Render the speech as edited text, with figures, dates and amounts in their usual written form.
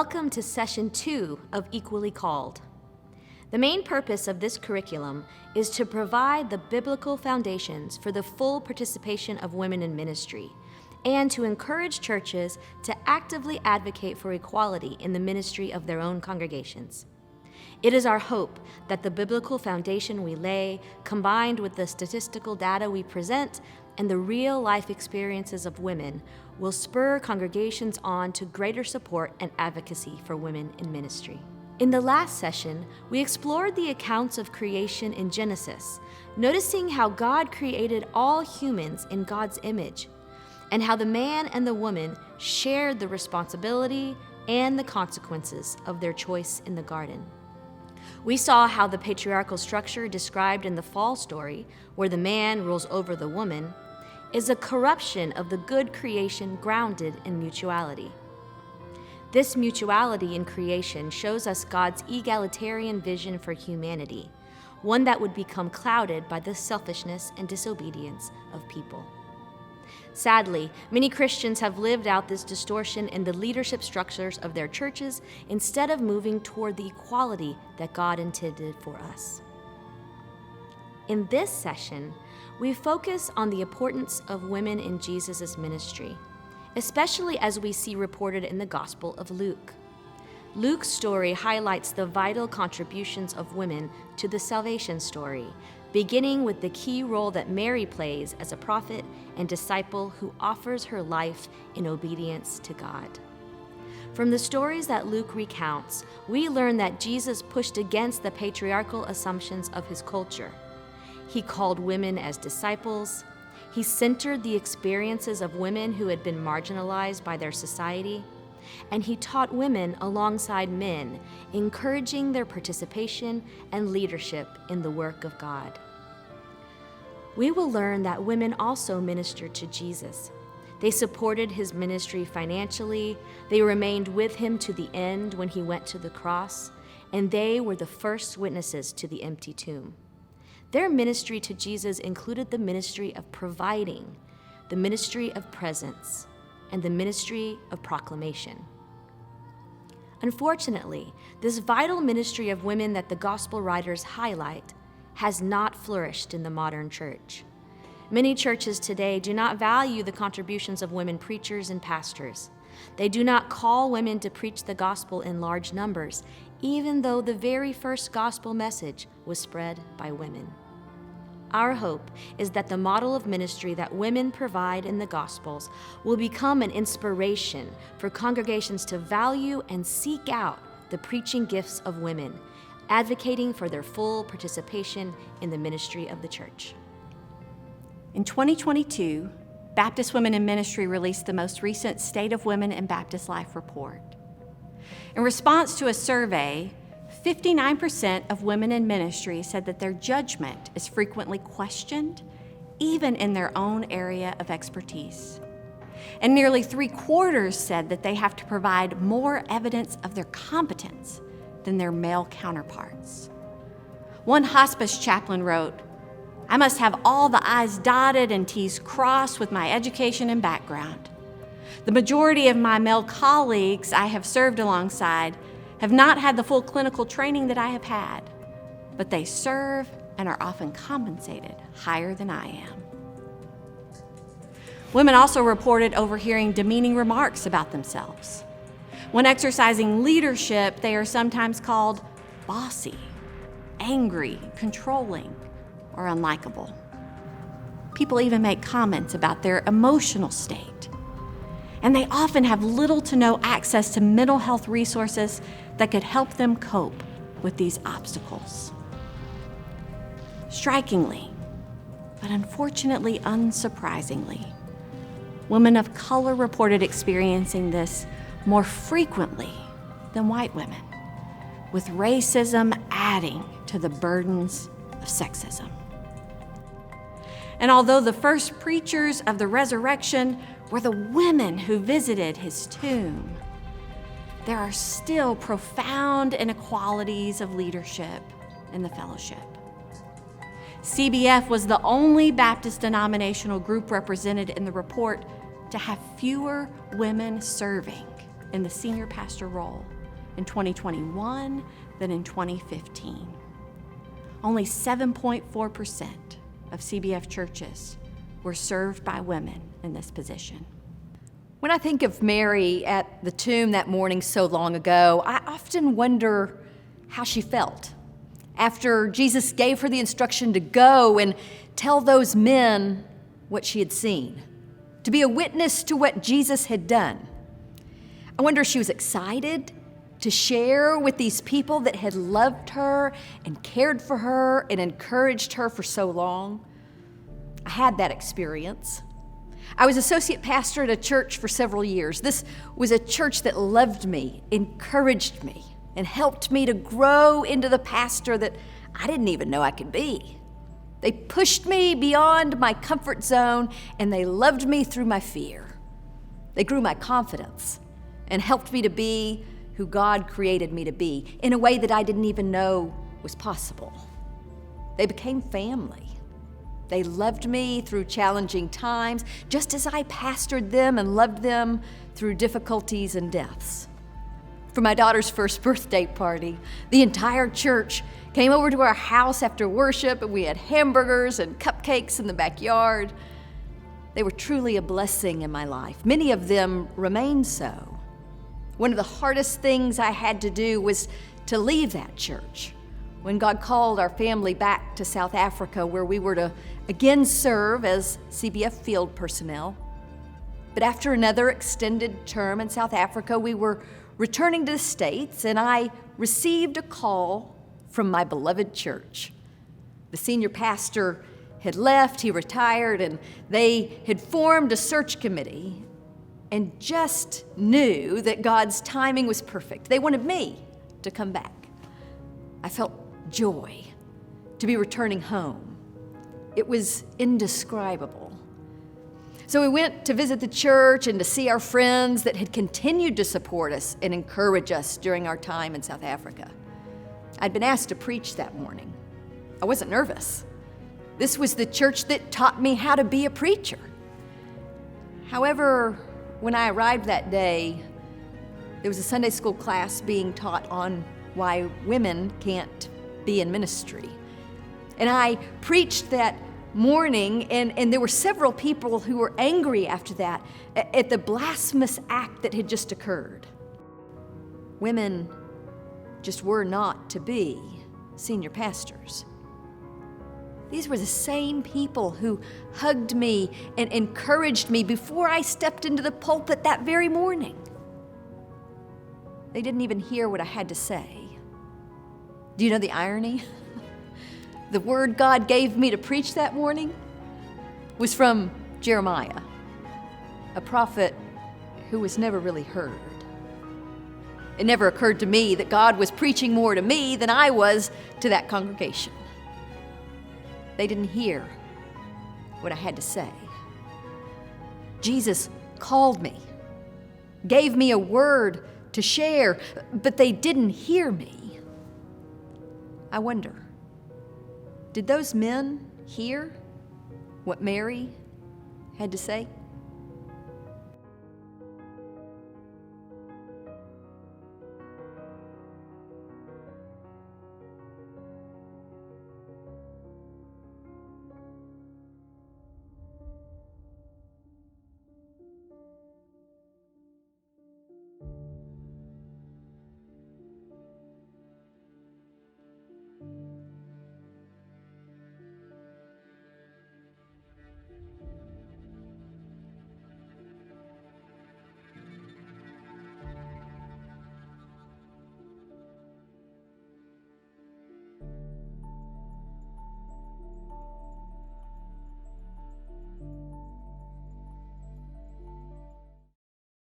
Welcome to Session 2 of Equally Called. The main purpose of this curriculum is to provide the biblical foundations for the full participation of women in ministry and to encourage churches to actively advocate for equality in the ministry of their own congregations. It is our hope that the biblical foundation we lay, combined with the statistical data we present and the real-life experiences of women, will spur congregations on to greater support and advocacy for women in ministry. In the last session, we explored the accounts of creation in Genesis, noticing how God created all humans in God's image, and how the man and the woman shared the responsibility and the consequences of their choice in the garden. We saw how the patriarchal structure described in the fall story, where the man rules over the woman, is a corruption of the good creation grounded in mutuality. This mutuality in creation shows us God's egalitarian vision for humanity, one that would become clouded by the selfishness and disobedience of people. Sadly, many Christians have lived out this distortion in the leadership structures of their churches instead of moving toward the equality that God intended for us. In this session, we focus on the importance of women in Jesus' ministry, especially as we see reported in the Gospel of Luke. Luke's story highlights the vital contributions of women to the salvation story, beginning with the key role that Mary plays as a prophet and disciple who offers her life in obedience to God. From the stories that Luke recounts, we learn that Jesus pushed against the patriarchal assumptions of his culture. He called women as disciples. He centered the experiences of women who had been marginalized by their society. And he taught women alongside men, encouraging their participation and leadership in the work of God. We will learn that women also ministered to Jesus. They supported his ministry financially, they remained with him to the end when he went to the cross, and they were the first witnesses to the empty tomb. Their ministry to Jesus included the ministry of providing, the ministry of presence, and the ministry of proclamation. Unfortunately, this vital ministry of women that the gospel writers highlight has not flourished in the modern church. Many churches today do not value the contributions of women preachers and pastors. They do not call women to preach the gospel in large numbers, even though the very first gospel message was spread by women. Our hope is that the model of ministry that women provide in the Gospels will become an inspiration for congregations to value and seek out the preaching gifts of women, advocating for their full participation in the ministry of the church. In 2022, Baptist Women in Ministry released the most recent State of Women in Baptist Life report. In response to a survey, 59% of women in ministry said that their judgment is frequently questioned, even in their own area of expertise. And nearly 3/4 said that they have to provide more evidence of their competence than their male counterparts. One hospice chaplain wrote, "I must have all the I's dotted and T's crossed with my education and background. The majority of my male colleagues I have served alongside have not had the full clinical training that I have had, but they serve and are often compensated higher than I am." Women also reported overhearing demeaning remarks about themselves. When exercising leadership, they are sometimes called bossy, angry, controlling, or unlikable. People even make comments about their emotional state. And they often have little to no access to mental health resources that could help them cope with these obstacles. Strikingly, but unfortunately unsurprisingly, women of color reported experiencing this more frequently than white women, with racism adding to the burdens of sexism. And although the first preachers of the resurrection were the women who visited his tomb, there are still profound inequalities of leadership in the fellowship. CBF was the only Baptist denominational group represented in the report to have fewer women serving in the senior pastor role in 2021 than in 2015. Only 7.4% of CBF churches were served by women in this position. When I think of Mary at the tomb that morning so long ago, I often wonder how she felt after Jesus gave her the instruction to go and tell those men what she had seen, to be a witness to what Jesus had done. I wonder if she was excited to share with these people that had loved her and cared for her and encouraged her for so long. I had that experience. I was associate pastor at a church for several years. This was a church that loved me, encouraged me, and helped me to grow into the pastor that I didn't even know I could be. They pushed me beyond my comfort zone, and they loved me through my fear. They grew my confidence and helped me to be who God created me to be in a way that I didn't even know was possible. They became family. They loved me through challenging times, just as I pastored them and loved them through difficulties and deaths. For my daughter's first birthday party, the entire church came over to our house after worship, and we had hamburgers and cupcakes in the backyard. They were truly a blessing in my life. Many of them remain so. One of the hardest things I had to do was to leave that church when God called our family back to South Africa, where we were to again serve as CBF field personnel. But after another extended term in South Africa, we were returning to the States, and I received a call from my beloved church. The senior pastor had left, he retired, and they had formed a search committee and just knew that God's timing was perfect. They wanted me to come back. I felt joy to be returning home. It was indescribable. So we went to visit the church and to see our friends that had continued to support us and encourage us during our time in South Africa. I'd been asked to preach that morning. I wasn't nervous. This was the church that taught me how to be a preacher. However, when I arrived that day, there was a Sunday school class being taught on why women can't be in ministry. And I preached that morning, and there were several people who were angry after that at the blasphemous act that had just occurred. Women just were not to be senior pastors. These were the same people who hugged me and encouraged me before I stepped into the pulpit that very morning. They didn't even hear what I had to say. Do you know the irony? The word God gave me to preach that morning was from Jeremiah, a prophet who was never really heard. It never occurred to me that God was preaching more to me than I was to that congregation. They didn't hear what I had to say. Jesus called me, gave me a word to share, but they didn't hear me. I wonder, did those men hear what Mary had to say?